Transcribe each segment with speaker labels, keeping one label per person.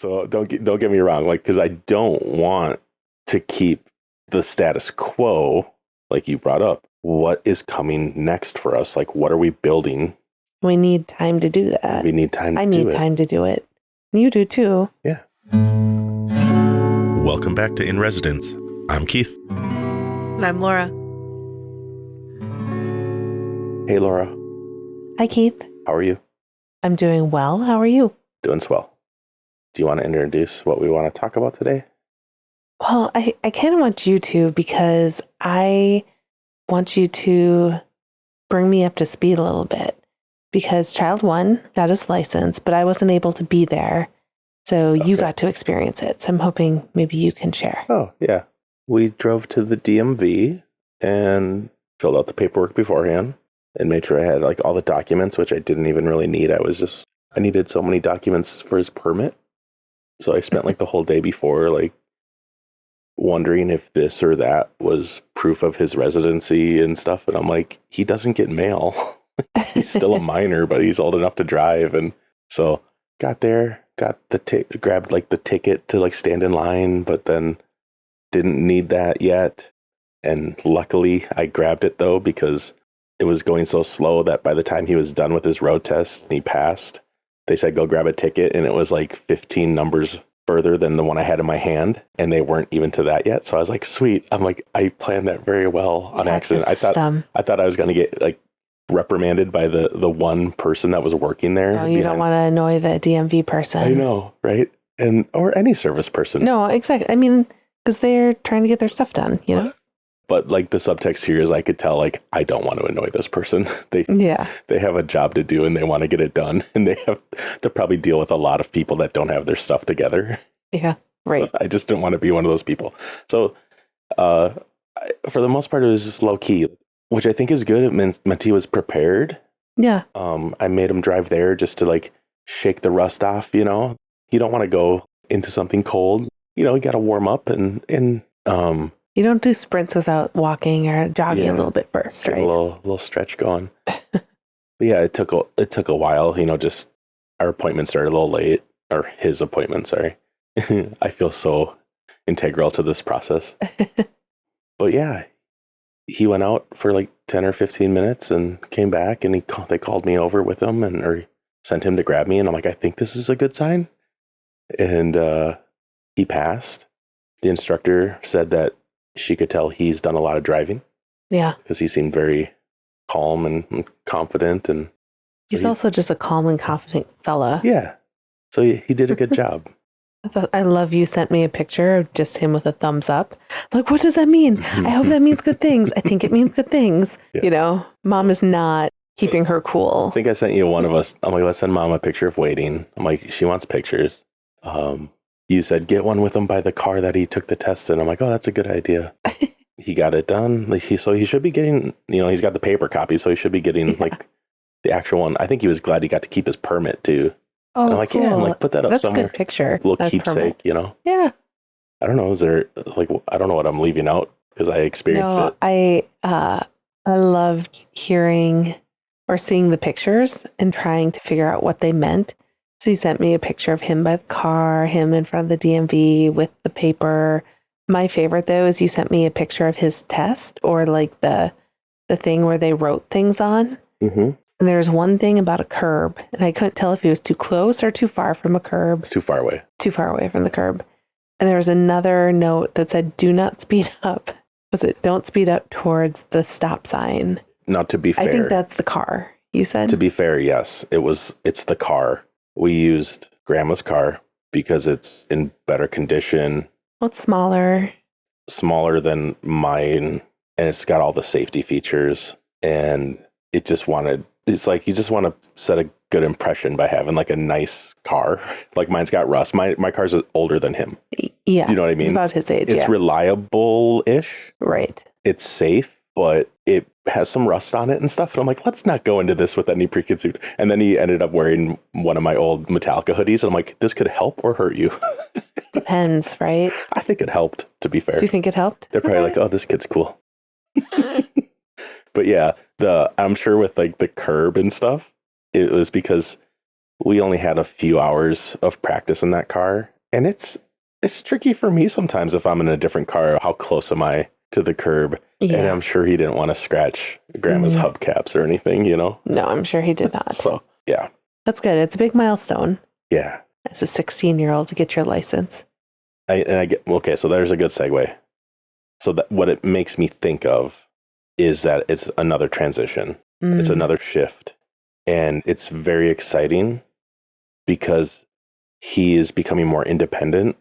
Speaker 1: So don't get me wrong, like, because I don't want to keep the status quo, like you brought up. What is coming next for us? Like, what are we building?
Speaker 2: We need time to do that.
Speaker 1: We need time to do it.
Speaker 2: I need time to do it. You do too.
Speaker 1: Yeah. Welcome back to In Residence. I'm Keith.
Speaker 3: And I'm Laura.
Speaker 1: Hey, Laura.
Speaker 2: Hi, Keith.
Speaker 1: How are you?
Speaker 2: I'm doing well. How are you?
Speaker 1: Doing swell. Do you want to introduce what we want to talk about today?
Speaker 2: Well, I kind of want you to, because I want you to bring me up to speed a little bit. Because child one got his license, but I wasn't able to be there. So you got to experience it. So I'm hoping maybe you can share.
Speaker 1: Oh, yeah. We drove to the DMV and filled out the paperwork beforehand and made sure I had like all the documents, which I didn't even really need. I needed so many documents for his permit. So I spent like the whole day before like wondering if this or that was proof of his residency and stuff. And I'm like, he doesn't get mail. He's still a minor, but he's old enough to drive. And so got there, grabbed like the ticket to like stand in line, but then didn't need that yet. And luckily I grabbed it though, because it was going so slow that by the time he was done with his road test and he passed, they said, go grab a ticket. And it was like 15 numbers further than the one I had in my hand. And they weren't even to that yet. So I was like, sweet. I'm like, I planned that very well on accident. I thought I was going to get like reprimanded by the one person that was working there.
Speaker 2: Oh, you don't want to annoy the DMV person.
Speaker 1: I know, right? Or any service person.
Speaker 2: No, exactly. I mean, because they're trying to get their stuff done, you know?
Speaker 1: But like the subtext here is I could tell like, I don't want to annoy this person. They have a job to do and they want to get it done. And they have to probably deal with a lot of people that don't have their stuff together.
Speaker 2: Yeah, right.
Speaker 1: So I just didn't want to be one of those people. So for the most part, it was just low key, which I think is good. It meant he was prepared.
Speaker 2: Yeah.
Speaker 1: I made him drive there just to like shake the rust off, you know? You don't want to go into something cold. You know, you got to warm up and
Speaker 2: you don't do sprints without walking or jogging a little bit first, right?
Speaker 1: A little stretch going. But yeah, it took a while, you know, just our appointment started a little late, or his appointment, sorry. I feel so integral to this process. But yeah, he went out for like 10 or 15 minutes and came back and they called me over with him or sent him to grab me. And I'm like, I think this is a good sign. And he passed. The instructor said that she could tell he's done a lot of driving.
Speaker 2: Yeah.
Speaker 1: Because he seemed very calm and confident. And
Speaker 2: he's also just a calm and confident fella.
Speaker 1: Yeah. So he did a good job.
Speaker 2: I love you sent me a picture of just him with a thumbs up. I'm like, what does that mean? I hope that means good things. I think it means good things. Yeah. You know, mom is not keeping her cool.
Speaker 1: I think I sent you one of us. I'm like, let's send mom a picture of waiting. I'm like, she wants pictures. You said, get one with him by the car that he took the test in. I'm like, oh, that's a good idea. He got it done. Like so he should be getting, you know, he's got the paper copy, so he should be getting like the actual one. I think he was glad he got to keep his permit too.
Speaker 2: Oh,
Speaker 1: I'm like,
Speaker 2: cool.
Speaker 1: Yeah, I'm like, put that up
Speaker 2: that's
Speaker 1: somewhere.
Speaker 2: That's a good picture.
Speaker 1: A little keepsake, you know?
Speaker 2: Yeah.
Speaker 1: I don't know. Is there, like, I don't know what I'm leaving out because I experienced
Speaker 2: it. I love hearing or seeing the pictures and trying to figure out what they meant. So he sent me a picture of him by the car, him in front of the DMV with the paper. My favorite, though, is you sent me a picture of his test or like the thing where they wrote things on.
Speaker 1: Mm-hmm.
Speaker 2: And there's one thing about a curb, and I couldn't tell if he was too close or too far from a curb.
Speaker 1: It's too far away.
Speaker 2: Too far away from the curb. And there was another note that said, do not speed up. Was it, don't speed up towards the stop sign?
Speaker 1: Now, to be fair.
Speaker 2: I think that's the car, you said?
Speaker 1: To be fair, yes. It's the car. We used Grandma's car because it's in better condition.
Speaker 2: Well, it's smaller.
Speaker 1: Smaller than mine. And it's got all the safety features. And it's like you just want to set a good impression by having like a nice car. Like mine's got rust. My car's older than him.
Speaker 2: Yeah.
Speaker 1: Do you know what I mean?
Speaker 2: It's about his age.
Speaker 1: It's reliable-ish.
Speaker 2: Right.
Speaker 1: It's safe, but it has some rust on it and stuff. And I'm like, let's not go into this with any preconceived. And then he ended up wearing one of my old Metallica hoodies. And I'm like, this could help or hurt you.
Speaker 2: Depends, right?
Speaker 1: I think it helped, to be fair.
Speaker 2: Do you think it helped?
Speaker 1: They're probably like, oh, this kid's cool. But yeah, I'm sure with like the curb and stuff, it was because we only had a few hours of practice in that car. And it's tricky for me sometimes if I'm in a different car. How close am I to the curb?
Speaker 2: Yeah.
Speaker 1: And I'm sure he didn't want to scratch Grandma's hubcaps or anything,
Speaker 2: No, I'm sure he did not.
Speaker 1: So, yeah.
Speaker 2: That's good. It's a big milestone.
Speaker 1: Yeah.
Speaker 2: As a 16-year-old to get your license.
Speaker 1: Okay, so there's a good segue. So what it makes me think of is that it's another transition. It's another shift. And it's very exciting because he is becoming more independent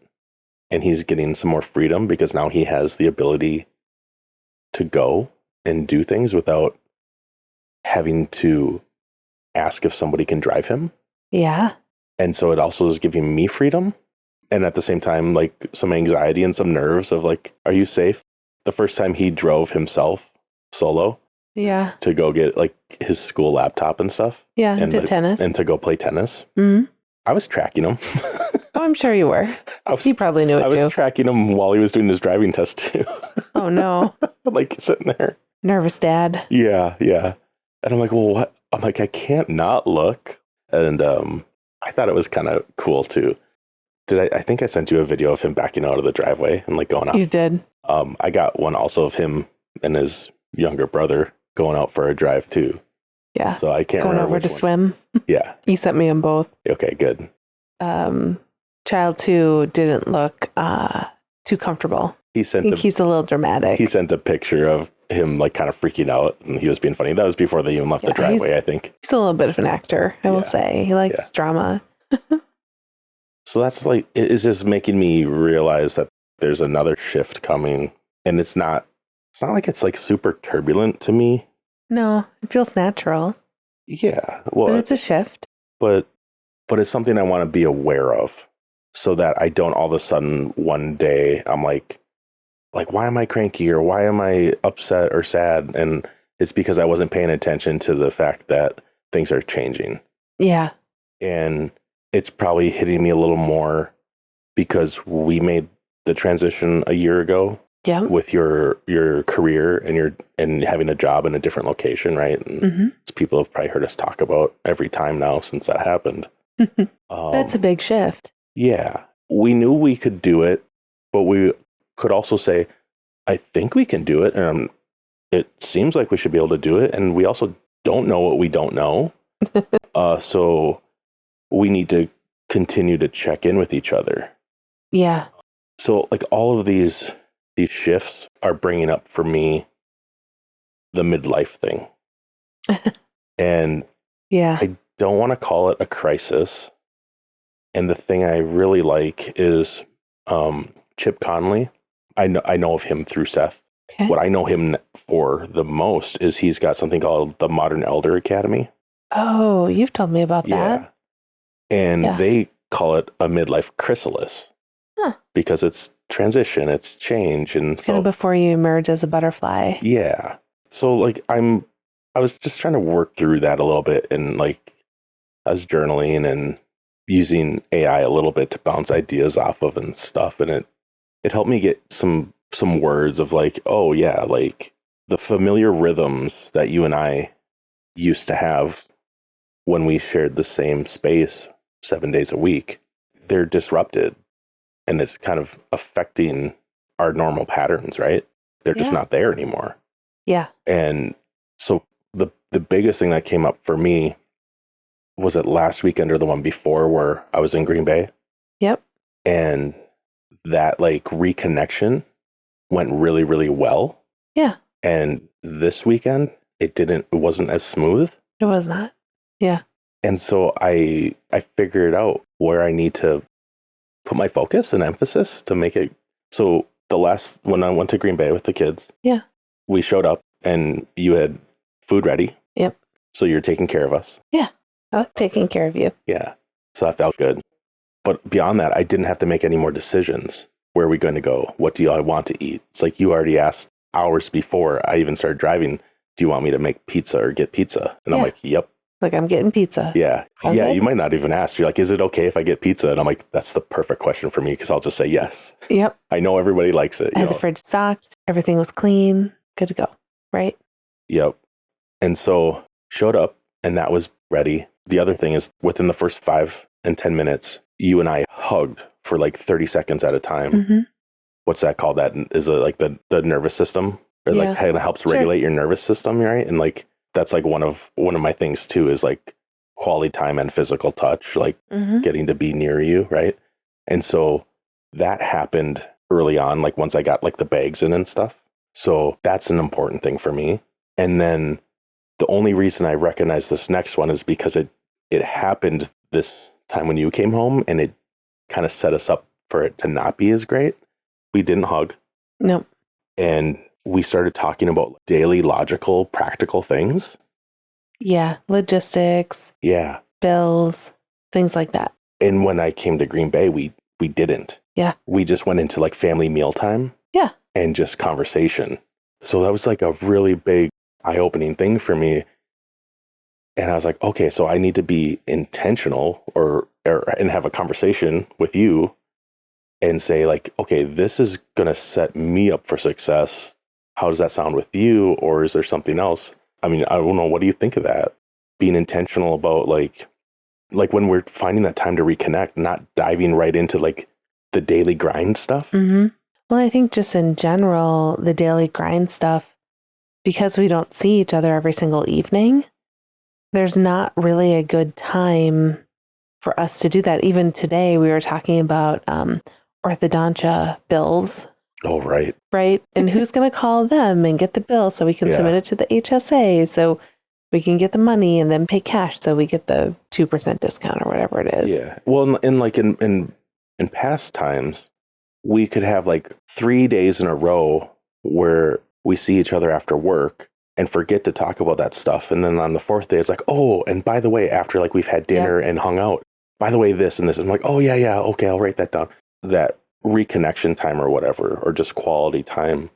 Speaker 1: and he's getting some more freedom because now he has the ability to go and do things without having to ask if somebody can drive him.
Speaker 2: Yeah.
Speaker 1: And so it also is giving me freedom. And at the same time, like some anxiety and some nerves of like, are you safe? The first time he drove himself solo.
Speaker 2: Yeah.
Speaker 1: To go get like his school laptop and stuff.
Speaker 2: Yeah. And to tennis.
Speaker 1: And to go play tennis.
Speaker 2: Mm-hmm.
Speaker 1: I was tracking him.
Speaker 2: Oh, I'm sure you were. He probably knew it too.
Speaker 1: I was tracking him while he was doing his driving test too.
Speaker 2: Oh no.
Speaker 1: Like sitting there.
Speaker 2: Nervous dad.
Speaker 1: Yeah. And I'm like, well, what? I'm like, I can't not look. And I thought it was kind of cool too. I think I sent you a video of him backing out of the driveway and like going out.
Speaker 2: You did.
Speaker 1: I got one also of him and his younger brother going out for a drive too.
Speaker 2: Yeah.
Speaker 1: So I can't
Speaker 2: going
Speaker 1: remember
Speaker 2: over to swim.
Speaker 1: Yeah.
Speaker 2: You sent me them both.
Speaker 1: Okay, good.
Speaker 2: Child 2 didn't look too comfortable. He's a little dramatic.
Speaker 1: He sent a picture of him like kind of freaking out and he was being funny. That was before they even left the driveway, I think.
Speaker 2: He's a little bit of an actor, I will say. He likes drama.
Speaker 1: So that's like, it's just making me realize that there's another shift coming and it's not like it's like super turbulent to me.
Speaker 2: No, it feels natural.
Speaker 1: Yeah. Well,
Speaker 2: but it's a shift.
Speaker 1: But it's something I want to be aware of so that I don't all of a sudden one day I'm like, why am I cranky or why am I upset or sad? And it's because I wasn't paying attention to the fact that things are changing.
Speaker 2: Yeah.
Speaker 1: And it's probably hitting me a little more because we made the transition a year ago.
Speaker 2: Yeah.
Speaker 1: With your career and having a job in a different location, right? And people have probably heard us talk about every time now since that happened.
Speaker 2: That's a big shift.
Speaker 1: Yeah. We knew we could do it, but we could also say, I think we can do it. And it seems like we should be able to do it. And we also don't know what we don't know. So we need to continue to check in with each other.
Speaker 2: Yeah.
Speaker 1: So like all of these shifts are bringing up for me the midlife thing. And I don't want to call it a crisis. And the thing I really like is Chip Conley. I know of him through Seth. Okay. What I know him for the most is he's got something called the Modern Elder Academy.
Speaker 2: Oh, you've told me about that.
Speaker 1: And they call it a midlife chrysalis. Huh. Because it's transition, it's change, and
Speaker 2: it's kind of before you emerge as a butterfly.
Speaker 1: Yeah. So like I was just trying to work through that a little bit, and like I was journaling and using AI a little bit to bounce ideas off of and stuff, and it helped me get some words of like, oh yeah, like the familiar rhythms that you and I used to have when we shared the same space 7 days a week, they're disrupted. And it's kind of affecting our normal patterns, right? They're just not there anymore.
Speaker 2: Yeah.
Speaker 1: And so the biggest thing that came up for me was it last weekend or the one before where I was in Green Bay.
Speaker 2: Yep.
Speaker 1: And that like reconnection went really, really well.
Speaker 2: Yeah.
Speaker 1: And this weekend, it wasn't as smooth.
Speaker 2: It was not. Yeah.
Speaker 1: And so I figured out where I need to put my focus and emphasis to make it. So when I went to Green Bay with the kids, we showed up and you had food ready.
Speaker 2: Yep.
Speaker 1: So you're taking care of us.
Speaker 2: Yeah. I like taking care of you.
Speaker 1: Yeah. So that felt good. But beyond that, I didn't have to make any more decisions. Where are we going to go? What do I want to eat? It's like you already asked hours before I even started driving, do you want me to make pizza or get pizza? And I'm like, yep.
Speaker 2: Like, I'm getting pizza.
Speaker 1: Yeah. Okay. Yeah, you might not even ask. You're like, is it okay if I get pizza? And I'm like, that's the perfect question for me because I'll just say yes.
Speaker 2: Yep.
Speaker 1: I know everybody likes it.
Speaker 2: I had the fridge stocked. Everything was clean. Good to go. Right?
Speaker 1: Yep. And so showed up and that was ready. The other thing is within the first 5 and 10 minutes, you and I hugged for like 30 seconds at a time.
Speaker 2: Mm-hmm.
Speaker 1: What's that called? That is it like the nervous system? Or like kind of helps regulate your nervous system, right? And like that's like one of my things too is like quality time and physical touch, like getting to be near you, right? And so that happened early on, like once I got like the bags in and stuff. So that's an important thing for me. And then the only reason I recognize this next one is because it happened this time when you came home, and it kind of set us up for it to not be as great. We didn't hug.
Speaker 2: Nope.
Speaker 1: And we started talking about daily, logical, practical things.
Speaker 2: Yeah. Logistics.
Speaker 1: Yeah.
Speaker 2: Bills, things like that.
Speaker 1: And when I came to Green Bay, we didn't.
Speaker 2: Yeah.
Speaker 1: We just went into like family mealtime.
Speaker 2: Yeah.
Speaker 1: And just conversation. So that was like a really big eye-opening thing for me. And I was like, okay, so I need to be intentional and have a conversation with you and say like, okay, this is going to set me up for success. How does that sound with you? Or is there something else? I mean, I don't know. What do you think of that? Being intentional about like when we're finding that time to reconnect, not diving right into like the daily grind stuff.
Speaker 2: Mm-hmm. Well, I think just in general, the daily grind stuff, because we don't see each other every single evening, there's not really a good time for us to do that. Even today, we were talking about orthodontia bills.
Speaker 1: Oh, right.
Speaker 2: Right? And who's going to call them and get the bill so we can submit it to the HSA so we can get the money and then pay cash so we get the 2% discount or whatever it is.
Speaker 1: Yeah. Well, in past times, we could have like 3 days in a row where we see each other after work and forget to talk about that stuff. And then on the fourth day, it's like, oh, and by the way, after like we've had dinner and hung out, by the way, this and this. I'm like, oh, yeah. Okay, I'll write that down. That reconnection time or whatever, or just quality time,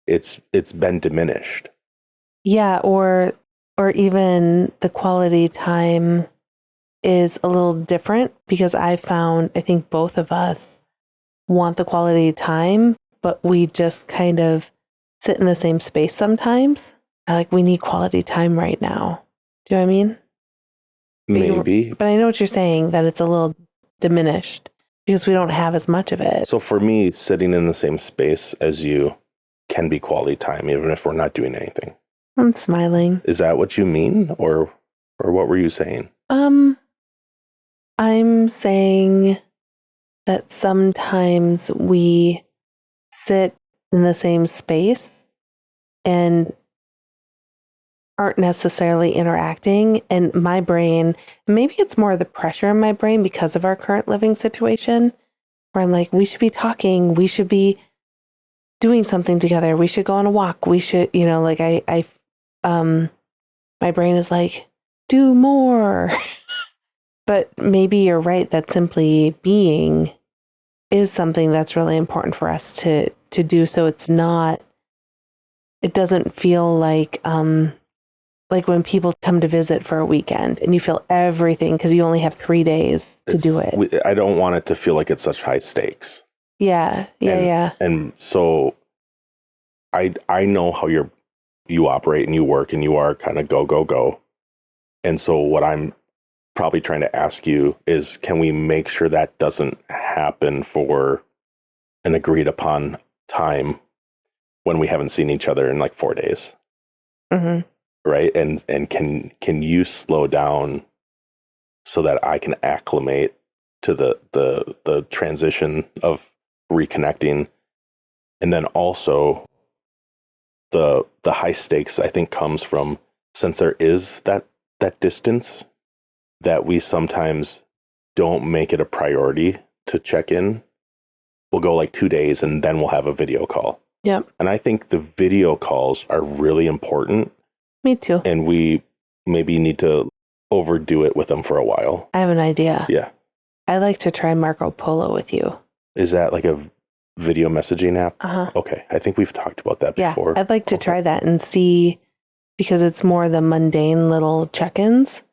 Speaker 1: it's been diminished.
Speaker 2: Yeah, or even the quality time is a little different because I think both of us want the quality time, but we just kind of sit in the same space sometimes. We need quality time right now. Do you know what I mean?
Speaker 1: Maybe.
Speaker 2: But I know what you're saying, that it's a little diminished because we don't have as much of it.
Speaker 1: So for me, sitting in the same space as you can be quality time, even if we're not doing anything.
Speaker 2: I'm smiling.
Speaker 1: Is that what you mean? Or what were you saying?
Speaker 2: I'm saying that sometimes we sit in the same space and aren't necessarily interacting. And my brain, maybe it's more the pressure in my brain because of our current living situation, where I'm like, we should be talking, we should be doing something together, we should go on a walk, we should, my brain is like, do more. But maybe you're right that simply being is something that's really important for us to do. So it doesn't feel like when people come to visit for a weekend and you feel everything because you only have 3 days to do it.
Speaker 1: I don't want it to feel like it's such high stakes.
Speaker 2: Yeah.
Speaker 1: And so I know how you operate and you work and you are kind of go. And so what I'm probably trying to ask you is, can we make sure that doesn't happen for an agreed upon time when we haven't seen each other in like 4 days?
Speaker 2: Mm-hmm.
Speaker 1: Right. And can you slow down so that I can acclimate to the transition of reconnecting? And then also the high stakes, I think, comes from, since there is that distance, that we sometimes don't make it a priority to check in. We'll go like 2 days and then we'll have a video call.
Speaker 2: Yep.
Speaker 1: And I think the video calls are really important.
Speaker 2: Me too.
Speaker 1: And we maybe need to overdo it with them for a while.
Speaker 2: I have an idea.
Speaker 1: Yeah.
Speaker 2: I like to try Marco Polo with you.
Speaker 1: Is that like a video messaging app?
Speaker 2: Uh-huh.
Speaker 1: Okay. I think we've talked about that before.
Speaker 2: Yeah, I'd like to try that and see, because it's more the mundane little check-ins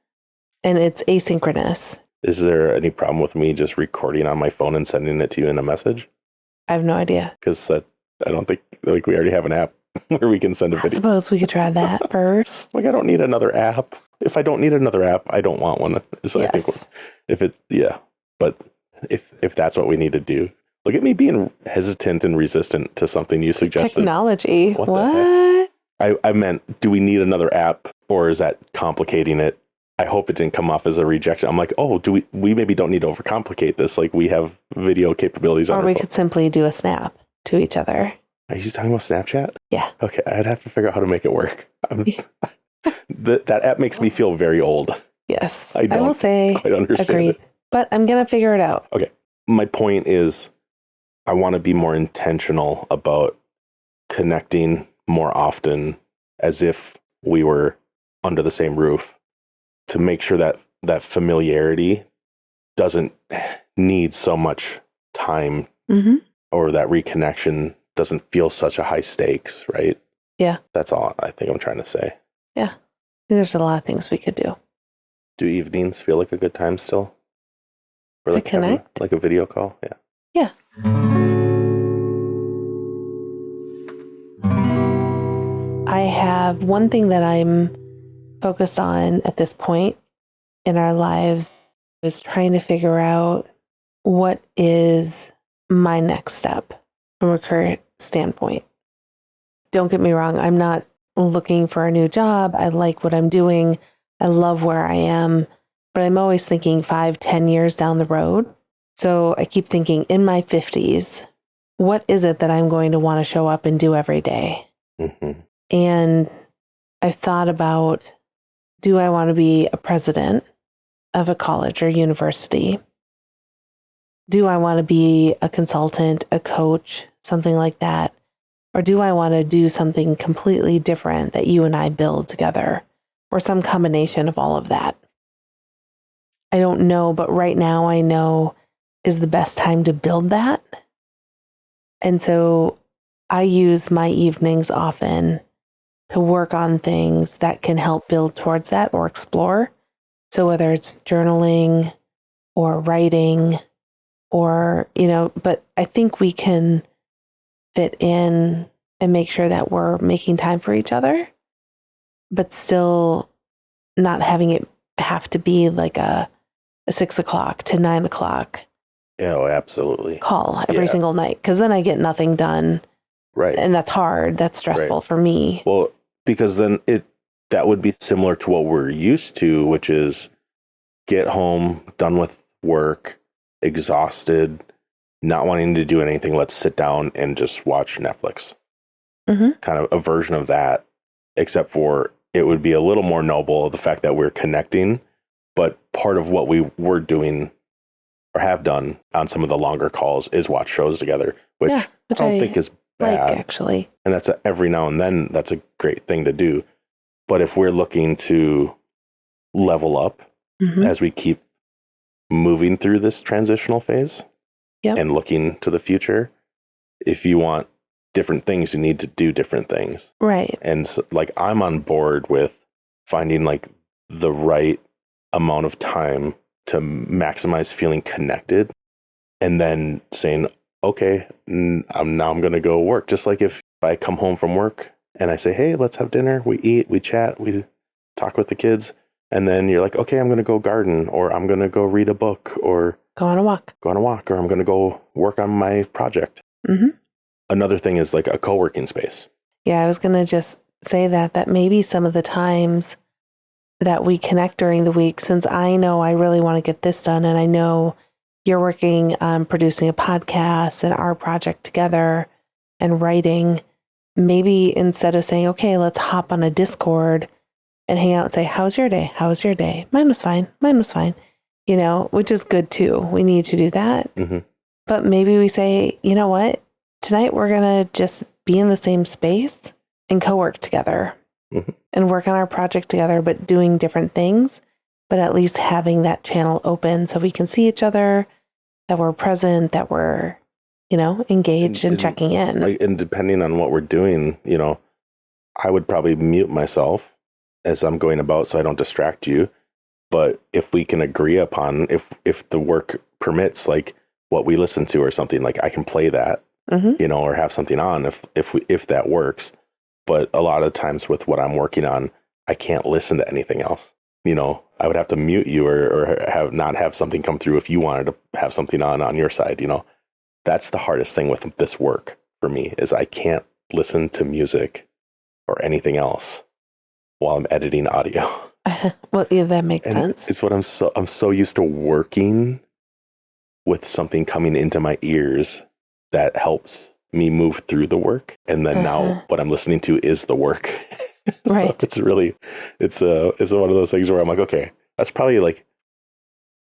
Speaker 2: and it's asynchronous.
Speaker 1: Is there any problem with me just recording on my phone and sending it to you in a message?
Speaker 2: I have no idea.
Speaker 1: Because I don't think we already have an app where we can send a video.
Speaker 2: I suppose we could try that first.
Speaker 1: Like, I don't need another app. if I don't need another app, I don't want one. So I
Speaker 2: Yes.
Speaker 1: think if it, yeah, but if that's what we need to do, look at me being hesitant and resistant to something you suggested.
Speaker 2: Technology.
Speaker 1: What
Speaker 2: What?
Speaker 1: the heck? I meant, do we need another app, or is that complicating it? I hope it didn't come off as a rejection. I'm like, oh, do we maybe don't need to overcomplicate this? Like, we have video capabilities on
Speaker 2: Or
Speaker 1: our
Speaker 2: we
Speaker 1: phone.
Speaker 2: could simply do a snap to each other.
Speaker 1: Are you talking about Snapchat?
Speaker 2: Yeah.
Speaker 1: Okay, I'd have to figure out how to make it work. That app makes me feel very old.
Speaker 2: Yes.
Speaker 1: I don't
Speaker 2: will say
Speaker 1: quite understand
Speaker 2: agreed.
Speaker 1: it.
Speaker 2: But I'm going to figure it out.
Speaker 1: Okay. My point is, I want to be more intentional about connecting more often as if we were under the same roof, to make sure that that familiarity doesn't need so much time,
Speaker 2: Mm-hmm.
Speaker 1: or that reconnection doesn't feel such a high stakes, right?
Speaker 2: Yeah.
Speaker 1: That's all I think I'm trying to say.
Speaker 2: Yeah. There's a lot of things we could do.
Speaker 1: Do evenings feel like a good time still? For
Speaker 2: To
Speaker 1: like having,
Speaker 2: connect?
Speaker 1: like a video call? Yeah.
Speaker 2: Yeah. I have one thing that I'm focused on at this point in our lives is trying to figure out what is my next step from a career standpoint. Don't get me wrong, I'm not looking for a new job. I like what I'm doing. I love where I am, but I'm always thinking 5-10 years down the road. So I keep thinking in my 50s, what is it that I'm going to want to show up and do every day?
Speaker 1: Mm-hmm.
Speaker 2: And I've thought about, do I want to be a president of a college or university? Do I want to be a consultant, a coach, something like that? Or do I want to do something completely different that you and I build together, or some combination of all of that? I don't know, but right now I know is the best time to build that. And so I use my evenings often to work on things that can help build towards that or explore. So whether it's journaling or writing or, but I think we can fit in and make sure that we're making time for each other, but still not having it have to be like a 6 o'clock to 9 o'clock
Speaker 1: Oh, absolutely.
Speaker 2: call every
Speaker 1: Yeah.
Speaker 2: single night, because then I get nothing done.
Speaker 1: Right.
Speaker 2: And that's hard. That's stressful for me.
Speaker 1: Well, because then that would be similar to what we're used to, which is get home, done with work, exhausted, not wanting to do anything. Let's sit down and just watch Netflix.
Speaker 2: Mm-hmm.
Speaker 1: Kind of a version of that, except for it would be a little more noble, the fact that we're connecting. But part of what we were doing or have done on some of the longer calls is watch shows together, which I don't think is bad.
Speaker 2: Actually.
Speaker 1: And that's every now and then, that's a great thing to do. But if we're looking to level up
Speaker 2: Mm-hmm.
Speaker 1: as we keep moving through this transitional phase and looking to the future, if you want different things, you need to do different things.
Speaker 2: Right.
Speaker 1: And so, like, I'm on board with finding like the right amount of time to maximize feeling connected, and then saying, okay, now I'm going to go work. Just like if I come home from work and I say, hey, let's have dinner, we eat, we chat, we talk with the kids. And then you're like, okay, I'm going to go garden, or I'm going to go read a book, or
Speaker 2: Go on a walk.
Speaker 1: or I'm going to go work on my project.
Speaker 2: Mm-hmm.
Speaker 1: Another thing is like a co-working space.
Speaker 2: Yeah, I was going to just say that maybe some of the times that we connect during the week, since I know I really want to get this done, and I know you're working on producing a podcast and our project together and writing, maybe instead of saying, okay, let's hop on a Discord and hang out and say, how's your day? How's your day? Mine was fine. Which is good too. We need to do that.
Speaker 1: Mm-hmm.
Speaker 2: But maybe we say, you know what? Tonight we're going to just be in the same space and co-work together and work on our project together, but doing different things, but at least having that channel open so we can see each other, that we're present, that we're, engaged and checking in.
Speaker 1: And depending on what we're doing, I would probably mute myself as I'm going about so I don't distract you. But if we can agree upon, if the work permits, like what we listen to or something, like I can play that, or have something on if that works. But a lot of times with what I'm working on, I can't listen to anything else. I would have to mute you or have not have something come through if you wanted to have something on your side. That's the hardest thing with this work for me is I can't listen to music or anything else while I'm editing audio.
Speaker 2: Well, yeah, that makes sense.
Speaker 1: It's what I'm so used to working with something coming into my ears that helps me move through the work. And then now what I'm listening to is the work.
Speaker 2: Right.
Speaker 1: So it's one of those things where I'm like, okay, that's probably like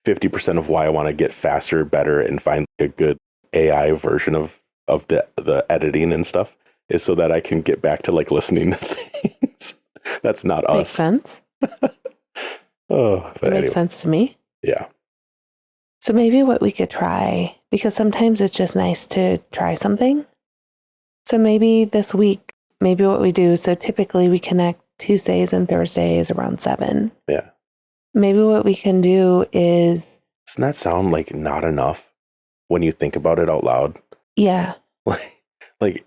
Speaker 1: 50% of why I want to get faster, better, and find a good AI version of the editing and stuff is so that I can get back to like listening to things. That's not us.
Speaker 2: Makes sense.
Speaker 1: But
Speaker 2: It makes
Speaker 1: anyway.
Speaker 2: sense to me.
Speaker 1: Yeah.
Speaker 2: So maybe what we could try, because sometimes it's just nice to try something. So maybe this week, maybe what we do, so typically we connect Tuesdays and Thursdays around 7.
Speaker 1: Yeah.
Speaker 2: Maybe what we can do is...
Speaker 1: Doesn't that sound like not enough when you think about it out loud?
Speaker 2: Yeah.
Speaker 1: Like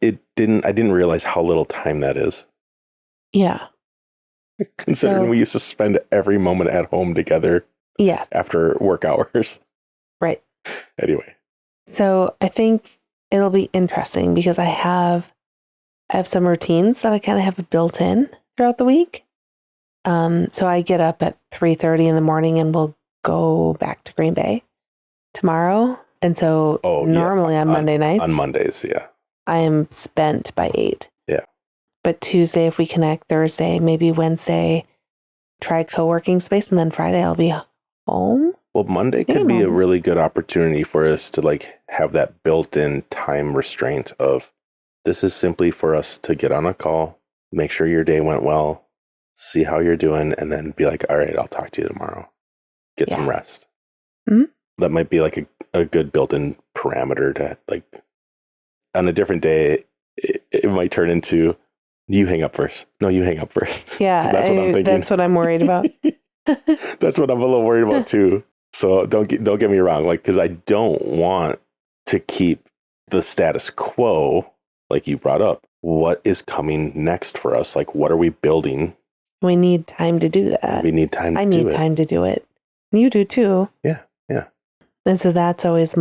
Speaker 1: I didn't realize how little time that is.
Speaker 2: Yeah.
Speaker 1: Considering we used to spend every moment at home together.
Speaker 2: Yes.
Speaker 1: After work hours.
Speaker 2: Right.
Speaker 1: Anyway.
Speaker 2: So I think it'll be interesting because I have some routines that I kind of have built in throughout the week. So I get up at 3:30 in the morning and we'll go back to Green Bay tomorrow. And so normally on Monday nights.
Speaker 1: On Mondays, yeah.
Speaker 2: I am spent by 8.
Speaker 1: Yeah.
Speaker 2: But Tuesday, if we connect, Thursday, maybe Wednesday, try co-working space, and then Friday I'll be home.
Speaker 1: Well, Monday could be a really good opportunity for us to like have that built-in time restraint of this is simply for us to get on a call, make sure your day went well, see how you're doing, and then be like, all right, I'll talk to you tomorrow. Get some rest.
Speaker 2: Mm-hmm.
Speaker 1: That might be like a good built-in parameter to like on a different day, it might turn into you hang up first. No, you hang up first.
Speaker 2: Yeah,
Speaker 1: so that's what I'm thinking.
Speaker 2: That's what I'm worried about.
Speaker 1: That's what I'm a little worried about too. So don't get me wrong, like because I don't want to keep the status quo, like you brought up. What is coming next for us? Like, what are we building?
Speaker 2: We need time to do that.
Speaker 1: We need time.
Speaker 2: I need time to do it. You do too.
Speaker 1: Yeah.
Speaker 2: And so that's always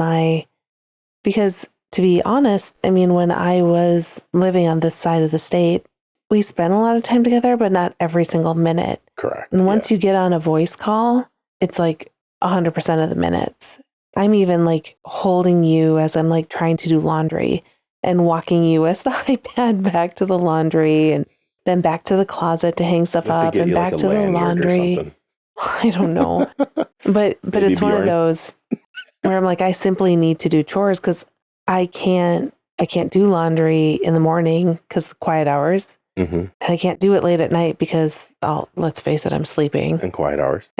Speaker 2: because to be honest, I mean, when I was living on this side of the state, we spent a lot of time together, but not every single minute.
Speaker 1: Correct.
Speaker 2: And once you get on a voice call, it's like 100% of the minutes. I'm even like holding you as I'm like trying to do laundry and walking you as the iPad back to the laundry and then back to the closet to hang stuff up and back to the laundry. I don't know. But it's one of those where I'm like, I simply need to do chores because I can't do laundry in the morning because the quiet hours.
Speaker 1: Mm-hmm.
Speaker 2: And I can't do it late at night because, let's face it, I'm sleeping.
Speaker 1: And quiet hours.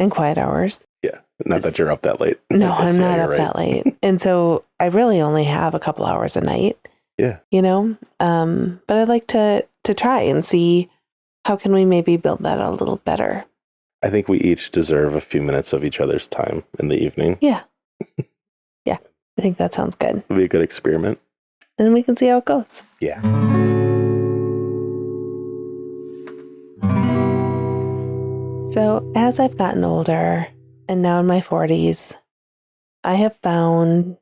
Speaker 1: Yeah. Not that you're up that late.
Speaker 2: No, I'm not up that late. And so I really only have a couple hours a night.
Speaker 1: Yeah.
Speaker 2: But I'd like to try and see how can we maybe build that a little better.
Speaker 1: I think we each deserve a few minutes of each other's time in the evening.
Speaker 2: Yeah. Yeah. I think that sounds good.
Speaker 1: It'll be a good experiment.
Speaker 2: And then we can see how it goes.
Speaker 1: Yeah.
Speaker 2: So as I've gotten older and now in my 40s, I have found...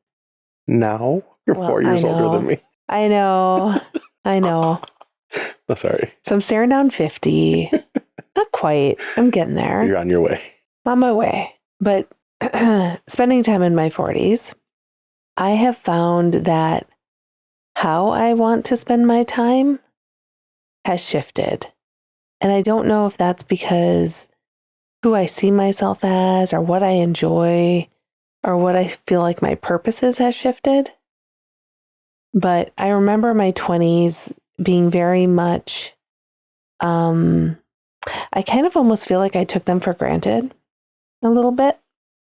Speaker 1: Now? You're 4 years older than me.
Speaker 2: I know.
Speaker 1: Oh, sorry.
Speaker 2: So I'm staring down 50. Not quite. I'm getting there.
Speaker 1: You're on your way.
Speaker 2: On my way. But spending time in my 40s, I have found that how I want to spend my time has shifted. And I don't know if that's because who I see myself as or what I enjoy or what I feel like my purpose is has shifted. But I remember my 20s being very much, I kind of almost feel like I took them for granted a little bit,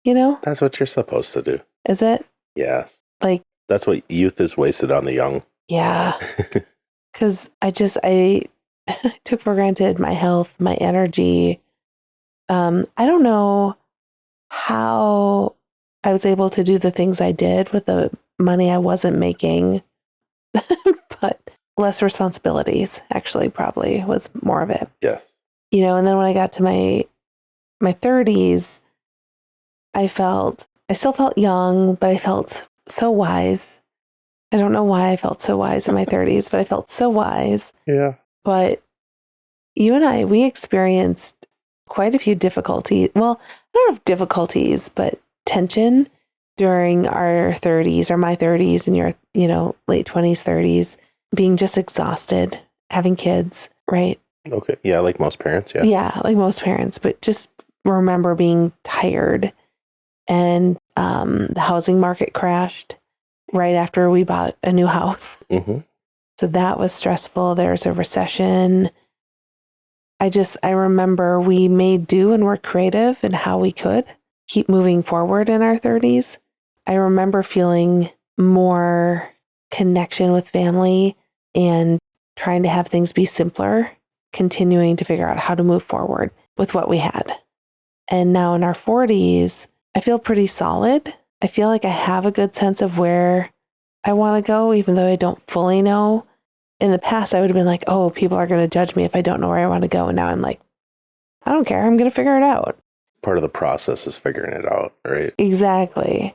Speaker 1: That's what you're supposed to do.
Speaker 2: Is it?
Speaker 1: Yes.
Speaker 2: Like,
Speaker 1: that's what youth is wasted on the young.
Speaker 2: Yeah. Because I took for granted my health, my energy. I don't know how I was able to do the things I did with the money I wasn't making, but less responsibilities actually probably was more of it.
Speaker 1: Yes.
Speaker 2: And then when I got to my 30s, I still felt young, but I felt so wise. I don't know why I felt so wise in my 30s, but I felt so wise.
Speaker 1: Yeah.
Speaker 2: But you and I, we experienced quite a few difficulties. Well, I don't know if difficulties, but tension during our 30s or my 30s and your, late 20s, 30s, being just exhausted, having kids, right?
Speaker 1: Okay. Yeah, like most parents. Yeah.
Speaker 2: Yeah, like most parents, but just remember being tired. And the housing market crashed right after we bought a new house.
Speaker 1: Mm-hmm.
Speaker 2: So that was stressful. There's a recession. I remember we made do and were creative in how we could keep moving forward in our 30s. I remember feeling more connection with family and trying to have things be simpler, continuing to figure out how to move forward with what we had. And now in our 40s, I feel pretty solid. I feel like I have a good sense of where I want to go, even though I don't fully know. In the past, I would have been like, oh, people are going to judge me if I don't know where I want to go. And now I'm like, I don't care. I'm going to figure it out.
Speaker 1: Part of the process is figuring it out, right?
Speaker 2: Exactly.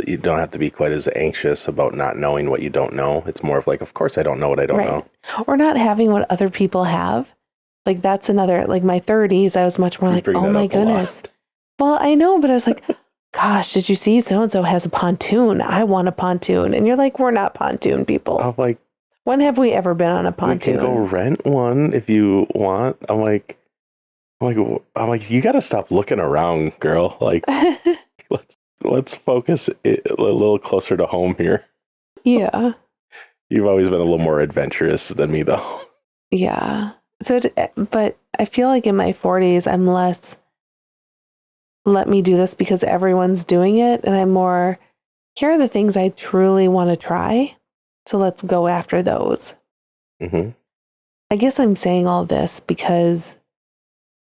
Speaker 1: You don't have to be quite as anxious about not knowing what you don't know. It's more of like, of course I don't know what I don't know.
Speaker 2: Or not having what other people have. Like that's another, like my 30s, I was much more like, oh my goodness. Well, I know, but I was like, gosh, did you see so-and-so has a pontoon? I want a pontoon. And you're like, we're not pontoon people.
Speaker 1: I'm like,
Speaker 2: when have we ever been on a pontoon?
Speaker 1: We can go rent one if you want. I'm like, you got to stop looking around, girl. Like, let's focus a little closer to home here.
Speaker 2: Yeah.
Speaker 1: You've always been a little more adventurous than me, though.
Speaker 2: Yeah. But I feel like in my 40s, I'm less, let me do this because everyone's doing it. And I'm more, here are the things I truly want to try. So let's go after those.
Speaker 1: Mm-hmm.
Speaker 2: I guess I'm saying all this because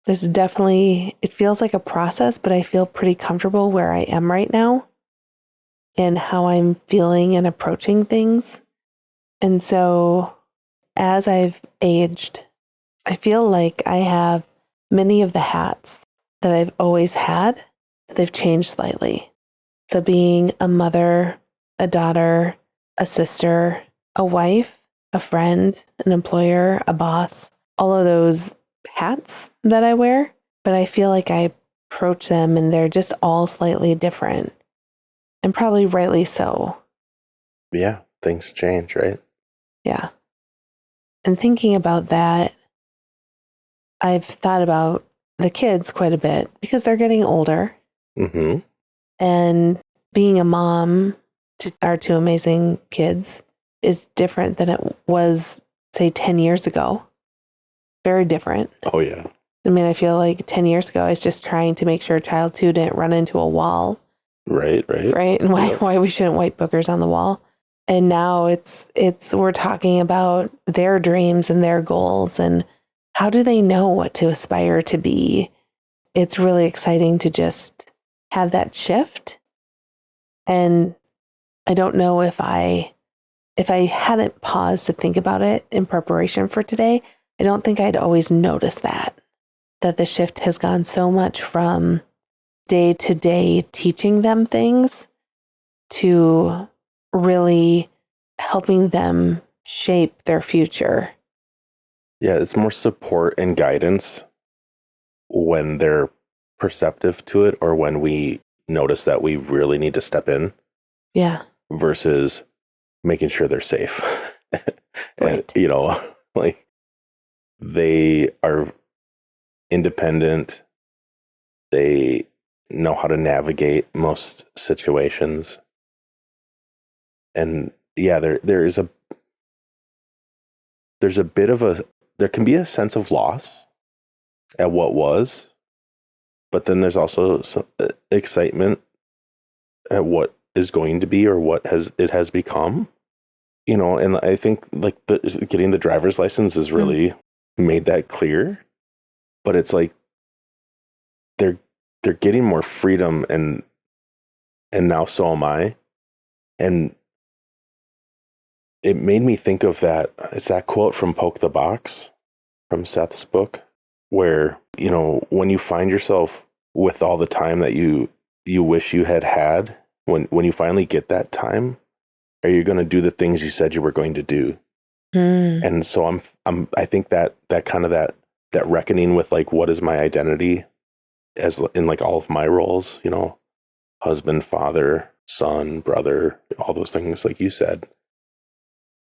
Speaker 2: this definitely, it feels like a process, but I feel pretty comfortable where I am right now and how I'm feeling and approaching things. And so as I've aged, I feel like I have many of the hats that I've always had, they've changed slightly. So being a mother, a daughter, a sister, a wife, a friend, an employer, a boss, all of those hats that I wear, but I feel like I approach them and they're just all slightly different, and probably rightly so.
Speaker 1: Yeah, things change, right?
Speaker 2: Yeah. And thinking about that, I've thought about the kids quite a bit because they're getting older.
Speaker 1: Mm-hmm.
Speaker 2: And being a mom to our two amazing kids is different than it was, say, 10 years ago. Very different.
Speaker 1: Oh, yeah.
Speaker 2: I mean, I feel like 10 years ago, I was just trying to make sure child two didn't run into a wall.
Speaker 1: Right.
Speaker 2: And why we shouldn't white bookers on the wall. And now it's we're talking about their dreams and their goals and how do they know what to aspire to be. It's really exciting to just have that shift. And I don't know if I hadn't paused to think about it in preparation for today, I don't think I'd always notice that the shift has gone so much from day to day teaching them things to really helping them shape their future.
Speaker 1: Yeah, it's more support and guidance when they're perceptive to it or when we notice that we really need to step in.
Speaker 2: Yeah.
Speaker 1: Versus making sure they're safe. And,
Speaker 2: Right.
Speaker 1: Like they are independent. They know how to navigate most situations. And yeah, there's a bit of there can be a sense of loss at what was, but then there's also some excitement at what is going to be or what has become. And I think like getting the driver's license has really made that clear. But it's like they're getting more freedom, and now so am I. And it made me think of that. It's that quote from Poke the Box, from Seth's book. where, when you find yourself with all the time that you wish you had, when you finally get that time, are you going to do the things you said you were going to do? And so I think that kind of that reckoning with like, what is my identity as in like all of my roles, husband, father, son, brother, all those things, like you said,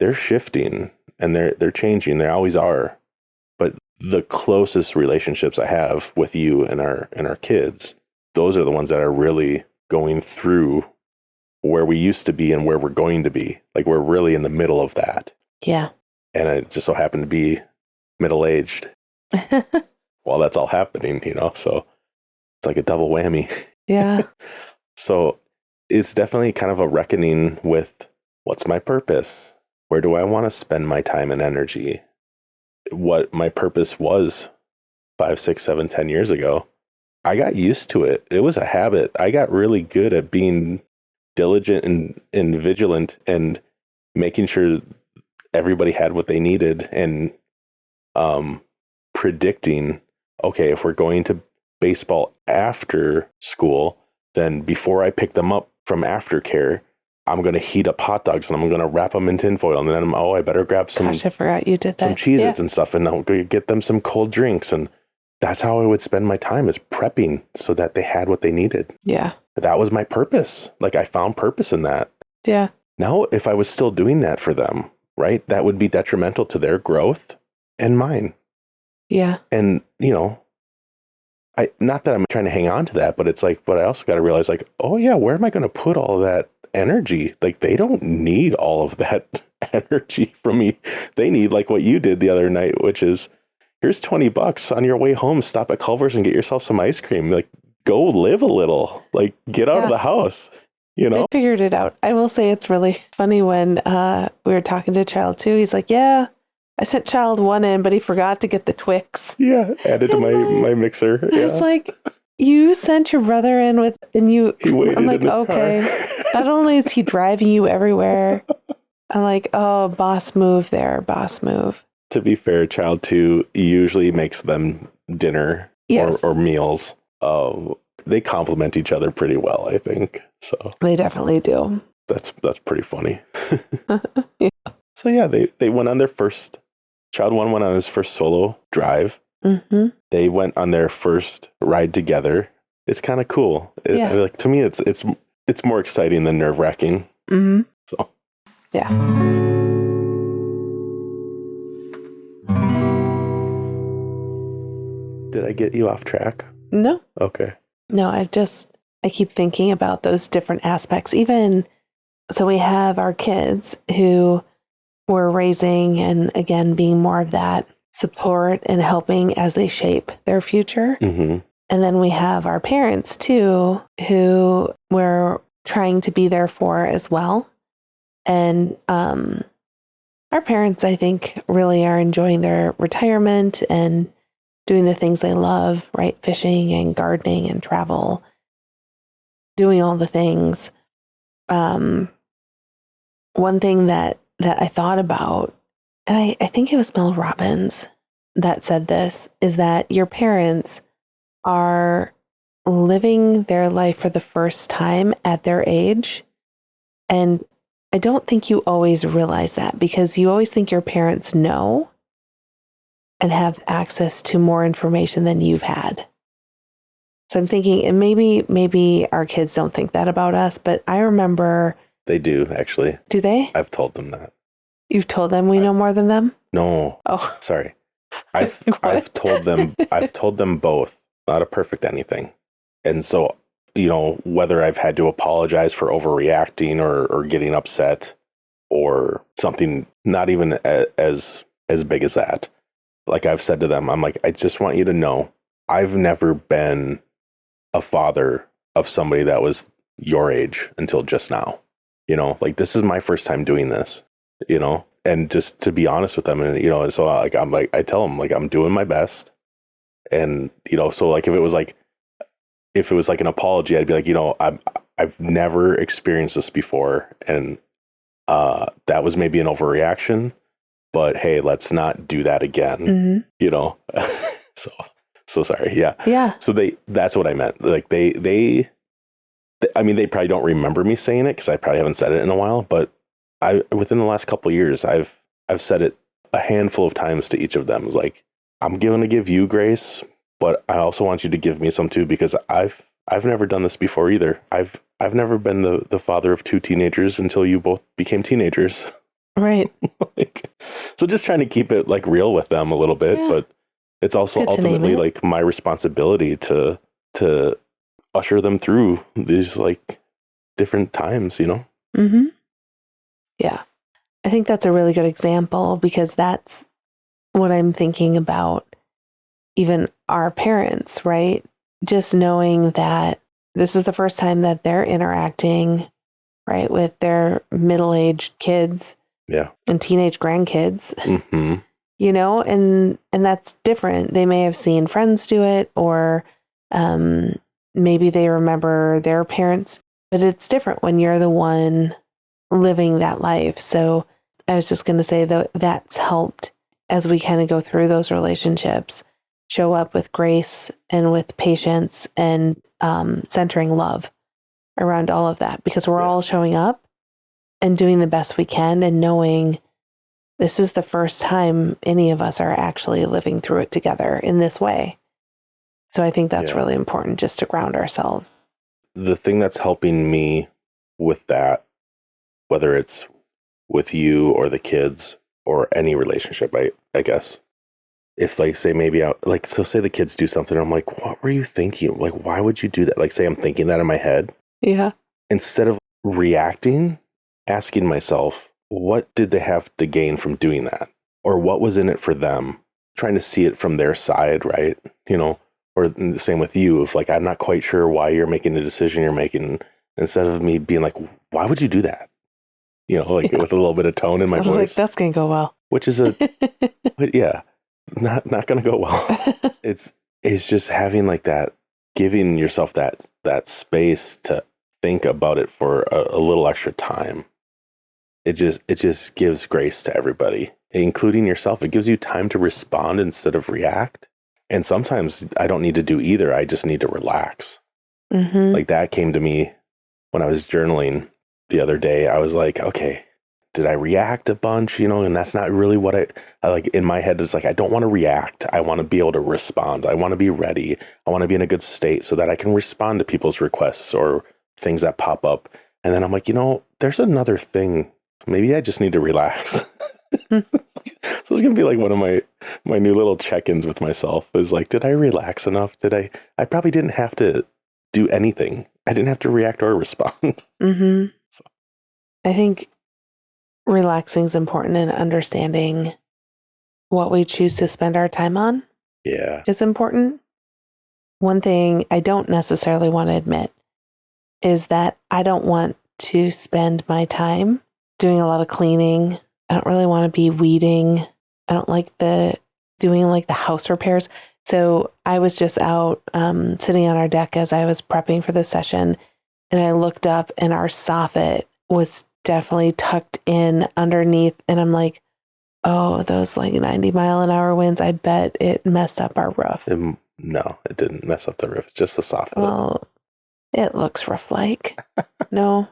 Speaker 1: they're shifting and they're changing. They always are. But the closest relationships I have with you and our kids, those are the ones that are really going through where we used to be and where we're going to be. Like, we're really in the middle of that.
Speaker 2: Yeah.
Speaker 1: And I just so happen to be middle-aged while that's all happening, so it's like a double whammy.
Speaker 2: Yeah.
Speaker 1: So it's definitely kind of a reckoning with, what's my purpose? Where do I want to spend my time and energy? What my purpose was 5, 6, 7, 10 years ago, I got used to it. It was a habit. I got really good at being diligent and vigilant and making sure everybody had what they needed, and predicting, okay, if we're going to baseball after school, then before I pick them up from aftercare, I'm going to heat up hot dogs and I'm going to wrap them in tinfoil. And then I better grab some,
Speaker 2: Gosh, I forgot you did that.
Speaker 1: Some Cheez-Its and stuff, and I'll go get them some cold drinks. And that's how I would spend my time, is prepping so that they had what they needed.
Speaker 2: Yeah.
Speaker 1: That was my purpose. Like, I found purpose in that.
Speaker 2: Yeah.
Speaker 1: Now, if I was still doing that for them, right, that would be detrimental to their growth and mine.
Speaker 2: Yeah.
Speaker 1: And, not that I'm trying to hang on to that, but it's like, but I also got to realize, like, oh yeah, where am I going to put all that energy? Like, they don't need all of that energy from me. They need, like what you did the other night, which is, here's $20 on your way home. Stop at Culver's and get yourself some ice cream. Like, go live a little. Like, get out of the house.
Speaker 2: I figured it out. I will say it's really funny when we were talking to Child 2. He's like, yeah, I sent Child 1 in, but he forgot to get the Twix.
Speaker 1: Yeah, added to my mixer.
Speaker 2: Yeah. It's like, you sent your brother in with, and you,
Speaker 1: he waited
Speaker 2: I'm like,
Speaker 1: in the
Speaker 2: okay. Not only is he driving you everywhere, I'm like, oh, boss move there, boss move.
Speaker 1: To be fair, Child 2 usually makes them dinner or meals. They complement each other pretty well, I think. So
Speaker 2: they definitely do.
Speaker 1: That's pretty funny.
Speaker 2: Yeah.
Speaker 1: So yeah, they went on their first. Child 1 went on his first solo drive.
Speaker 2: Mm-hmm.
Speaker 1: They went on their first ride together. It's kind of cool. Like, to me, it's more exciting than nerve-wracking.
Speaker 2: Mm-hmm.
Speaker 1: So
Speaker 2: yeah.
Speaker 1: Did I get you off track?
Speaker 2: No.
Speaker 1: Okay.
Speaker 2: No, I keep thinking about those different aspects. Even so, we have our kids who we're raising, and again, being more of that support and helping as they shape their future.
Speaker 1: Mm-hmm.
Speaker 2: And then we have our parents too, who we're trying to be there for as well. And our parents, I think, really are enjoying their retirement and doing the things they love, right? Fishing and gardening and travel, doing all the things. One thing that I thought about, and I think it was Mel Robbins that said this, is that your parents are living their life for the first time at their age. And I don't think you always realize that, because you always think your parents know and have access to more information than you've had. So I'm thinking, and maybe our kids don't think that about us, but I remember.
Speaker 1: They do, actually.
Speaker 2: Do they?
Speaker 1: I've told them that.
Speaker 2: You've told them we know more than them?
Speaker 1: No.
Speaker 2: Oh,
Speaker 1: sorry. I've told them both, not a perfect anything. And so, whether I've had to apologize for overreacting or getting upset or something not even as big as that. Like, I've said to them, I'm like, I just want you to know, I've never been a father of somebody that was your age until just now. Like, this is my first time doing this, and just to be honest with them. And, and so I tell them, like, I'm doing my best. And, so like, if it was like an apology, I'd be like, I've never experienced this before. And that was maybe an overreaction, but hey, let's not do that again.
Speaker 2: Mm-hmm.
Speaker 1: So So sorry. Yeah.
Speaker 2: Yeah.
Speaker 1: So that's what I meant. Like I mean, they probably don't remember me saying it because I probably haven't said it in a while, but within the last couple of years, I've said it a handful of times to each of them. Like, I'm going to give you grace, but I also want you to give me some too, because I've never done this before either. I've never been the father of two teenagers until you both became teenagers.
Speaker 2: Right.
Speaker 1: Like, so just trying to keep it like real with them a little bit,
Speaker 2: Yeah.
Speaker 1: but it's also
Speaker 2: Good to name
Speaker 1: ultimately
Speaker 2: it.
Speaker 1: like my responsibility to usher them through these like different times, you know?
Speaker 2: Mm-hmm. Yeah. I think that's a really good example because that's what I'm thinking about even our parents, right? Just knowing that this is the first time that they're interacting, right, with their middle-aged kids
Speaker 1: Yeah.
Speaker 2: and teenage grandkids,
Speaker 1: Mm-hmm.
Speaker 2: you know, and that's different. They may have seen friends do it, or maybe they remember their parents, but it's different when you're the one living that life. So I was just going to say that that's helped as we kind of go through those relationships, show up with grace and with patience and centering love around all of that, because we're all showing up and doing the best we can and knowing this is the first time any of us are actually living through it together in this way. So I think that's really important, just to ground ourselves.
Speaker 1: The thing that's helping me with that, whether it's with you or the kids or any relationship, I guess, if like say maybe so say the kids do something, I'm like, what were you thinking? Like, why would you do that? Like, say I'm thinking that in my head.
Speaker 2: Yeah.
Speaker 1: Instead of reacting, asking myself, what did they have to gain from doing that? Or what was in it for them? Trying to see it from their side, right? You know, or the same with you. If like, I'm not quite sure why you're making the decision you're making, instead of me being like, why would you do that? You know, like with a little bit of tone in my
Speaker 2: I was
Speaker 1: voice.
Speaker 2: like, that's going to go well.
Speaker 1: Which is but yeah, not going to go well. It's just having like that, giving yourself that space to think about it for a little extra time. It just gives grace to everybody, including yourself. It gives you time to respond instead of react. And sometimes I don't need to do either. I just need to relax.
Speaker 2: Mm-hmm.
Speaker 1: Like that came to me when I was journaling the other day. I was like, okay, did I react a bunch? You know, and that's not really what I like in my head. It's like, I don't want to react. I want to be able to respond. I want to be ready. I want to be in a good state so that I can respond to people's requests or things that pop up. And then I'm like, you know, there's another thing. Maybe I just need to relax. So it's going to be like one of my new little check-ins with myself is like, did I relax enough? I probably didn't have to do anything. I didn't have to react or respond.
Speaker 2: Mm-hmm. So. I think relaxing is important, and understanding what we choose to spend our time on is important. One thing I don't necessarily want to admit is that I don't want to spend my time doing a lot of cleaning. I don't really want to be weeding. I don't like doing like the house repairs. So I was just out sitting on our deck as I was prepping for this session, and I looked up and our soffit was definitely tucked in underneath. And I'm like, oh, those like 90-mile-an-hour winds, I bet it messed up our roof.
Speaker 1: No, it didn't mess up the roof. It's just the soffit.
Speaker 2: Well, it looks roof-like. No.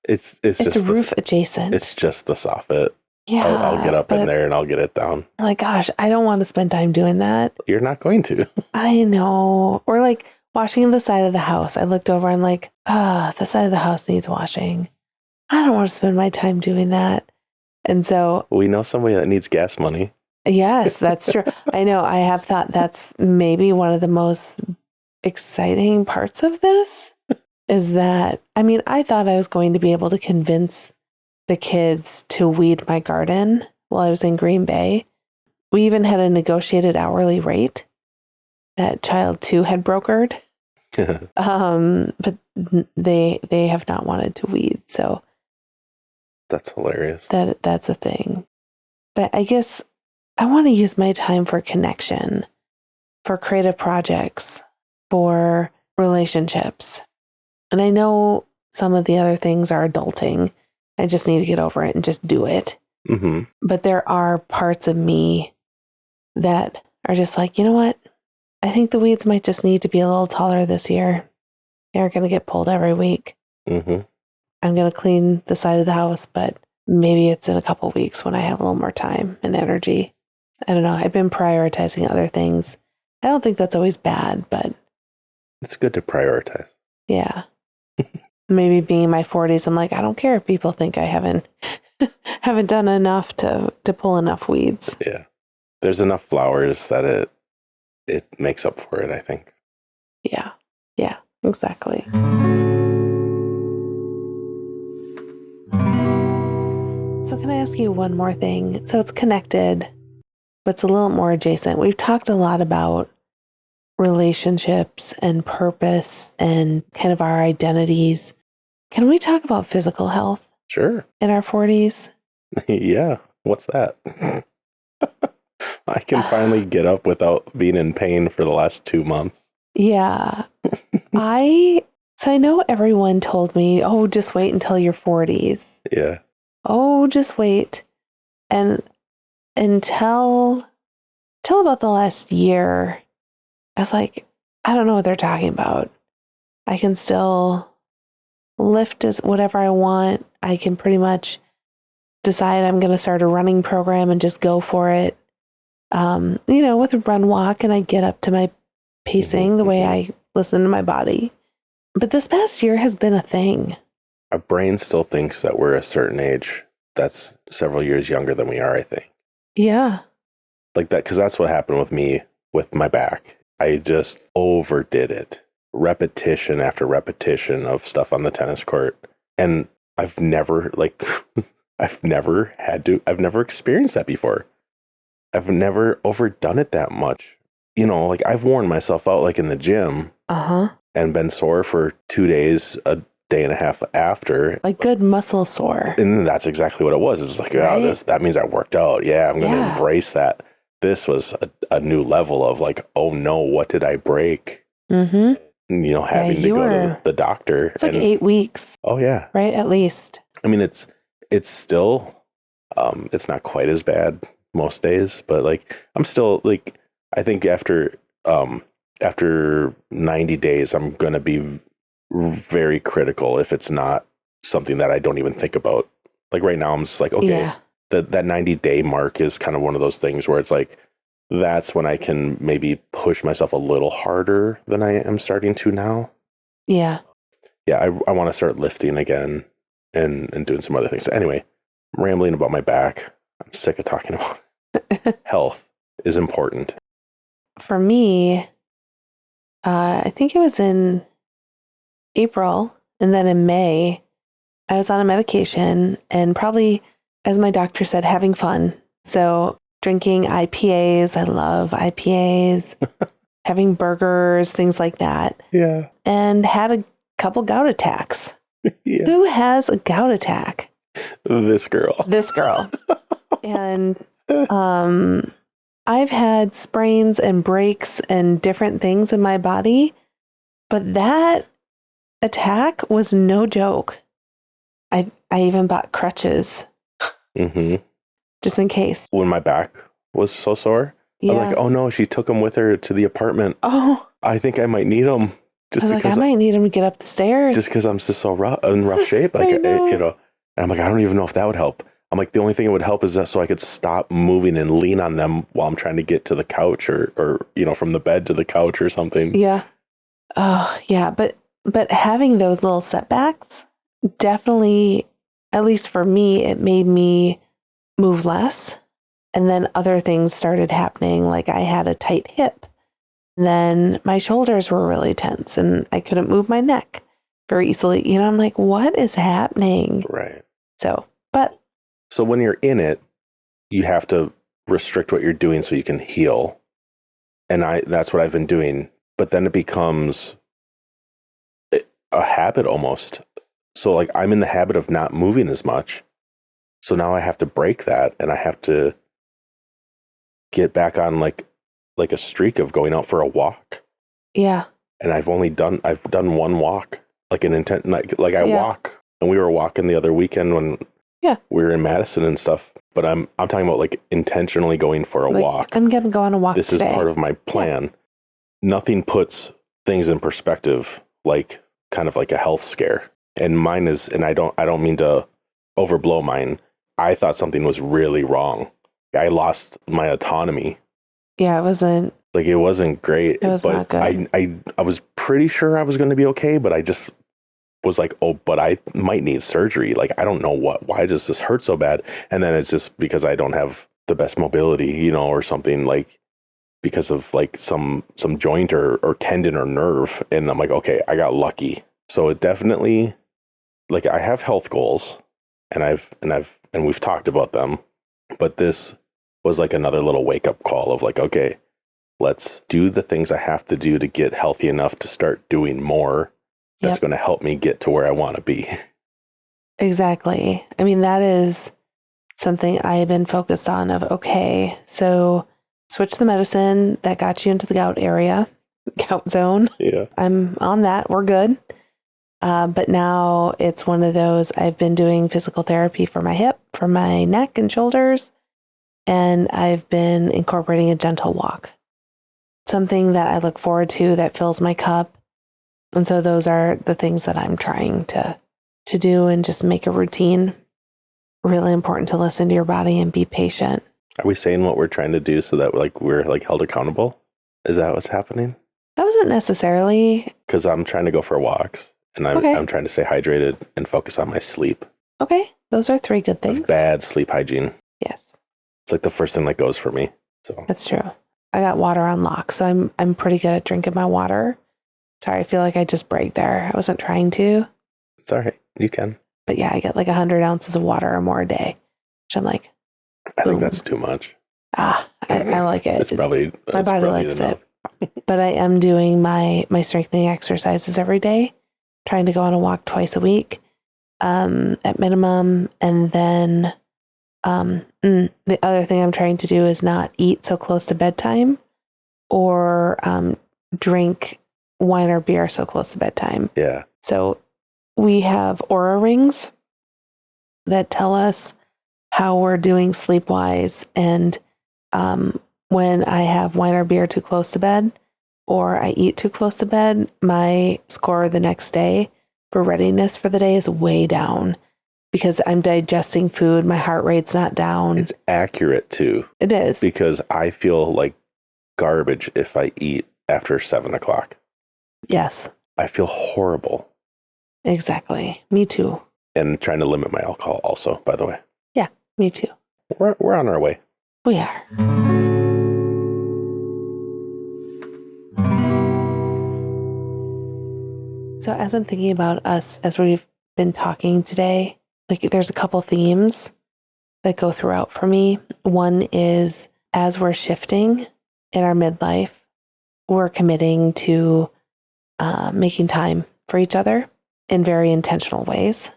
Speaker 1: It's just
Speaker 2: roof adjacent.
Speaker 1: It's just the soffit.
Speaker 2: Yeah.
Speaker 1: I'll get up in there and I'll get it down.
Speaker 2: Oh my gosh, I don't want to spend time doing that.
Speaker 1: You're not going to.
Speaker 2: I know. Or like washing the side of the house. I looked over, I'm like, the side of the house needs washing. I don't want to spend my time doing that. And so
Speaker 1: we know somebody that needs gas money.
Speaker 2: Yes, that's true. I know. I have thought that's maybe one of the most exciting parts of this is that, I mean, I thought I was going to be able to convince the kids to weed my garden while I was in Green Bay. We even had a negotiated hourly rate that child 2 had brokered. But they have not wanted to weed. So
Speaker 1: that's hilarious.
Speaker 2: That's a thing. But I guess I want to use my time for connection, for creative projects, for relationships. And I know some of the other things are adulting. I just need to get over it and just do it.
Speaker 1: Mm-hmm.
Speaker 2: But there are parts of me that are just like, you know what? I think the weeds might just need to be a little taller this year. They're going to get pulled every week.
Speaker 1: Mm-hmm.
Speaker 2: I'm going to clean the side of the house, but maybe it's in a couple weeks when I have a little more time and energy. I don't know. I've been prioritizing other things. I don't think that's always bad, but
Speaker 1: It's good to prioritize.
Speaker 2: yeah. Maybe being in my 40s, I'm like, I don't care if people think I haven't done enough to pull enough weeds.
Speaker 1: Yeah. There's enough flowers that it makes up for it, I think.
Speaker 2: Yeah. Yeah, exactly. So can I ask you one more thing? So it's connected, but it's a little more adjacent. We've talked a lot about relationships and purpose and kind of our identities. Can we talk about physical health
Speaker 1: Sure.
Speaker 2: in our 40s?
Speaker 1: Yeah. What's that? I can finally get up without being in pain for the last 2 months.
Speaker 2: Yeah. I know everyone told me, oh, just wait until your 40s.
Speaker 1: Yeah.
Speaker 2: Oh, just wait. And until about the last year, I was like, I don't know what they're talking about. I can still lift as whatever I want. I can pretty much decide I'm going to start a running program and just go for it. With a run walk, and I get up to my pacing the way I listen to my body. But this past year has been a thing.
Speaker 1: Our brain still thinks that we're a certain age that's several years younger than we are, I think.
Speaker 2: Yeah.
Speaker 1: Like that, because that's what happened with me with my back. I just overdid it. Repetition after repetition of stuff on the tennis court. And I've never experienced that before. I've never overdone it that much. Like I've worn myself out like in the gym and been sore for 2 days, a day and a half after.
Speaker 2: Like good muscle sore.
Speaker 1: And that's exactly what it was. It was like,
Speaker 2: right?
Speaker 1: Oh, that means I worked out. Yeah, I'm going to embrace that. This was a new level of like, oh no, what did I break?
Speaker 2: Mm-hmm.
Speaker 1: Having to go to the doctor.
Speaker 2: It's like 8 weeks.
Speaker 1: Oh yeah.
Speaker 2: Right, at least.
Speaker 1: I mean, it's still, it's not quite as bad most days, but like, I'm still like, I think after 90 days, I'm going to be very critical if it's not something that I don't even think about. Like right now, I'm just like, okay, that 90-day mark is kind of one of those things where it's like, that's when I can maybe push myself a little harder than I am starting to now.
Speaker 2: Yeah.
Speaker 1: Yeah, I want to start lifting again and doing some other things. So anyway, I'm rambling about my back. I'm sick of talking about it. Health is important.
Speaker 2: For me, I think it was in April, and then in May, I was on a medication and probably, as my doctor said, having fun. So drinking IPAs, I love IPAs, having burgers, things like that.
Speaker 1: Yeah.
Speaker 2: And had a couple gout attacks.
Speaker 1: Yeah.
Speaker 2: Who has a gout attack?
Speaker 1: This girl.
Speaker 2: And I've had sprains and breaks and different things in my body, but that attack was no joke. I even bought crutches. Just in case.
Speaker 1: When my back was so sore, I was like, oh no, she took them with her to the apartment.
Speaker 2: Oh.
Speaker 1: I think I might need them.
Speaker 2: I was like, I might need them to get up the stairs.
Speaker 1: Just because I'm just so in rough shape. Like, and I'm like, I don't even know if that would help. I'm like, the only thing that would help is that so I could stop moving and lean on them while I'm trying to get to the couch or from the bed to the couch or something.
Speaker 2: Yeah. Oh, yeah. But having those little setbacks definitely, at least for me, it made me move less. And then other things started happening. Like I had a tight hip. Then my shoulders were really tense and I couldn't move my neck very easily. I'm like, what is happening?
Speaker 1: Right.
Speaker 2: So
Speaker 1: when you're in it, you have to restrict what you're doing so you can heal. And that's what I've been doing. But then it becomes a habit almost. So like I'm in the habit of not moving as much. So now I have to break that and I have to get back on like a streak of going out for a walk.
Speaker 2: Yeah.
Speaker 1: And I've done one walk, like an intent, like I walk, and we were walking the other weekend when we were in Madison and stuff. But I'm talking about like intentionally going for a walk.
Speaker 2: I'm gonna go on a walk.
Speaker 1: This
Speaker 2: today.
Speaker 1: is part of my plan. nothing puts things in perspective like kind of like a health scare. And mine is, and I don't mean to overblow mine. I thought something was really wrong. I lost my autonomy.
Speaker 2: Yeah, it wasn't.
Speaker 1: Like it wasn't great.
Speaker 2: It was
Speaker 1: but
Speaker 2: not good.
Speaker 1: I was pretty sure I was going to be okay, but I just was like, oh, but I might need surgery. Like I don't know why does this hurt so bad? And then it's just because I don't have the best mobility, or something, like because of like some joint or tendon or nerve. And I'm like, okay, I got lucky. So it definitely, like, I have health goals and we've talked about them, but this was like another little wake up call of like, okay, let's do the things I have to do to get healthy enough to start doing more. That's going to help me get to where I want to be.
Speaker 2: Exactly. I mean, that is something I've been focused on of, okay, so switch the medicine that got you into the gout area, gout zone.
Speaker 1: Yeah.
Speaker 2: I'm on that. We're good. But now it's one of those, I've been doing physical therapy for my hip, for my neck and shoulders, and I've been incorporating a gentle walk. Something that I look forward to that fills my cup. And so those are the things that I'm trying to do and just make a routine. Really important to listen to your body and be patient.
Speaker 1: Are we saying what we're trying to do so that like we're like held accountable? Is that what's happening?
Speaker 2: That wasn't necessarily.
Speaker 1: Because I'm trying to go for walks and I'm trying to stay hydrated and focus on my sleep.
Speaker 2: Okay. Those are 3 good things.
Speaker 1: Bad sleep hygiene.
Speaker 2: Yes.
Speaker 1: It's like the first thing that goes for me. So
Speaker 2: that's true. I got water on lock, so I'm pretty good at drinking my water. Sorry, I feel like I just bragged there. I wasn't trying to.
Speaker 1: It's all right. You can.
Speaker 2: But yeah, I get like 100 ounces of water or more a day, which I'm like,
Speaker 1: I think that's too much.
Speaker 2: I like it.
Speaker 1: It's probably
Speaker 2: my body likes enough. It. But I am doing my strengthening exercises every day, trying to go on a walk twice a week, at minimum. And then the other thing I'm trying to do is not eat so close to bedtime or drink wine or beer so close to bedtime.
Speaker 1: Yeah.
Speaker 2: So we have Aura rings that tell us how we're doing sleep-wise. And when I have wine or beer too close to bed or I eat too close to bed, my score the next day for readiness for the day is way down because I'm digesting food. My heart rate's not down.
Speaker 1: It's accurate too.
Speaker 2: It is.
Speaker 1: Because I feel like garbage if I eat after 7:00.
Speaker 2: Yes.
Speaker 1: I feel horrible.
Speaker 2: Exactly. Me too.
Speaker 1: And trying to limit my alcohol also, by the way.
Speaker 2: Yeah, me too.
Speaker 1: We're on our way.
Speaker 2: We are. So as I'm thinking about us, as we've been talking today, like there's a couple themes that go throughout for me. One is as we're shifting in our midlife, we're committing to making time for each other in very intentional ways.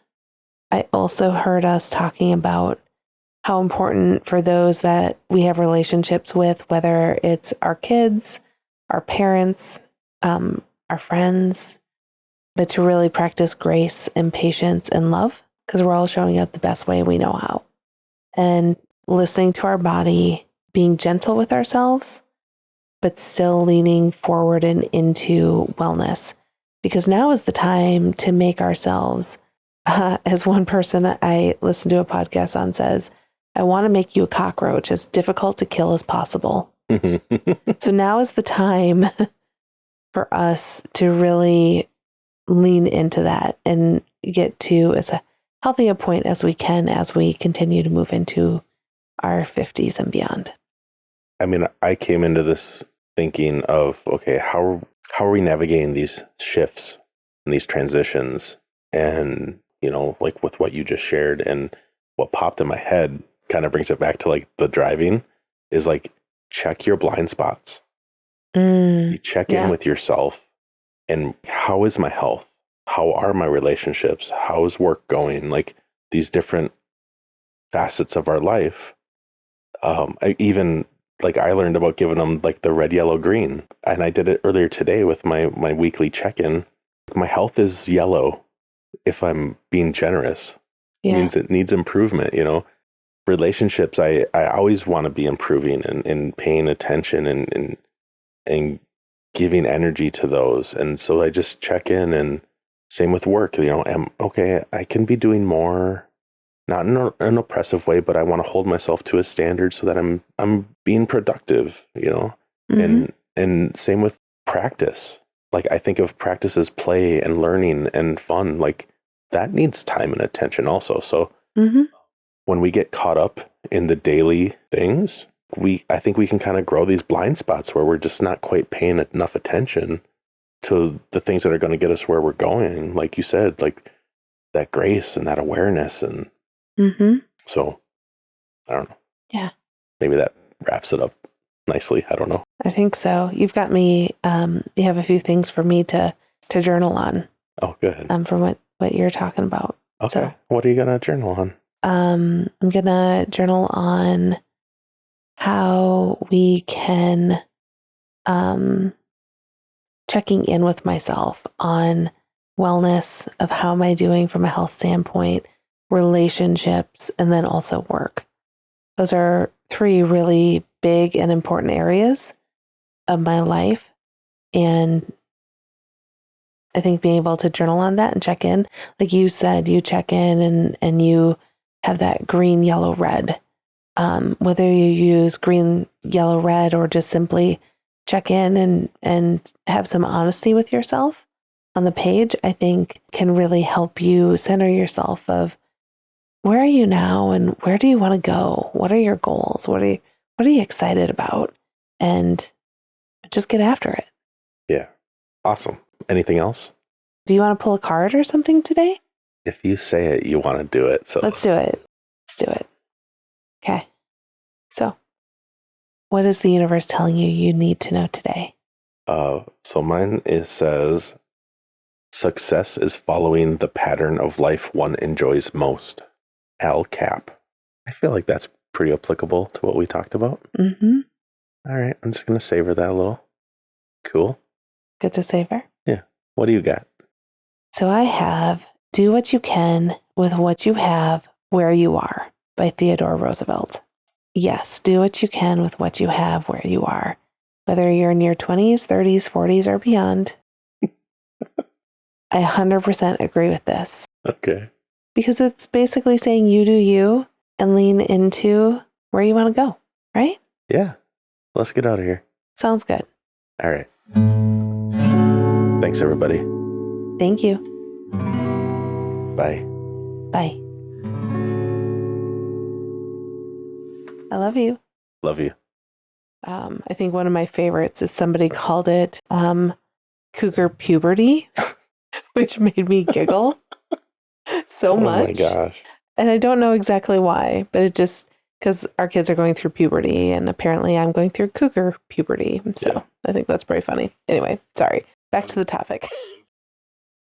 Speaker 2: I also heard us talking about how important for those that we have relationships with, whether it's our kids, our parents, our friends, but to really practice grace and patience and love because we're all showing up the best way we know how. And listening to our body, being gentle with ourselves, but still leaning forward and into wellness. Because now is the time to make ourselves, as one person I listened to a podcast on says, I want to make you a cockroach as difficult to kill as possible. So now is the time for us to really lean into that and get to as healthy a point as we can as we continue to move into our 50s and beyond.
Speaker 1: I mean, I came into this thinking of, okay, how are we navigating these shifts and these transitions? And, like with what you just shared and what popped in my head kind of brings it back to like the driving is like, check your blind spots. You check in with yourself and how is my health? How are my relationships? How is work going? Like these different facets of our life. I learned about giving them like the red, yellow, green. And I did it earlier today with my weekly check-in. My health is yellow if I'm being generous. It means it needs improvement, Relationships, I always want to be improving and paying attention and giving energy to those. And so I just check in, and same with work, I can be doing more, not in an oppressive way, but I want to hold myself to a standard so that I'm being productive, and same with practice. Like, I think of practice as play and learning and fun, like that needs time and attention also. So when we get caught up in the daily things, I think we can kind of grow these blind spots where we're just not quite paying enough attention to the things that are going to get us where we're going. Like you said, like that grace and that awareness. And so I don't know.
Speaker 2: Yeah.
Speaker 1: Maybe that wraps it up nicely. I don't know.
Speaker 2: I think so. You've got me, you have a few things for me to journal on.
Speaker 1: Oh, good.
Speaker 2: From what you're talking about.
Speaker 1: Okay.
Speaker 2: So,
Speaker 1: what are you going to journal on?
Speaker 2: I'm going to journal on how we can, checking in with myself on wellness of how am I doing from a health standpoint, relationships, and then also work. Those are 3 really big and important areas of my life. And I think being able to journal on that and check in, like you said, you check in and you have that green, yellow, red. Whether you use green, yellow, red, or just simply check in and have some honesty with yourself on the page, I think can really help you center yourself of where are you now and where do you want to go? What are your goals? What are you excited about? And just get after it.
Speaker 1: Yeah. Awesome. Anything else?
Speaker 2: Do you want to pull a card or something today?
Speaker 1: If you say it, you want to do it. So
Speaker 2: let's do it. Let's do it. Okay. So, what is the universe telling you need to know today?
Speaker 1: So mine says, success is following the pattern of life one enjoys most. Al Cap. I feel like that's pretty applicable to what we talked about. All right. I'm just going to savor that a little. Cool.
Speaker 2: Good to savor.
Speaker 1: Yeah. What do you got?
Speaker 2: So I have Do What You Can with What You Have Where You Are by Theodore Roosevelt. Yes, do what you can with what you have where you are. Whether you're in your 20s, 30s, 40s, or beyond. I 100% agree with this.
Speaker 1: Okay.
Speaker 2: Because it's basically saying you do you and lean into where you want to go, right?
Speaker 1: Yeah. Let's get out of here.
Speaker 2: Sounds good.
Speaker 1: All right. Thanks, everybody.
Speaker 2: Thank you.
Speaker 1: Bye.
Speaker 2: Bye. I love you.
Speaker 1: Love you.
Speaker 2: I think one of my favorites is somebody called it cougar puberty, which made me giggle so much.
Speaker 1: Oh my gosh.
Speaker 2: And I don't know exactly why, but it just, because our kids are going through puberty and apparently I'm going through cougar puberty. So yeah. I think that's pretty funny. Anyway, sorry. Back to the topic.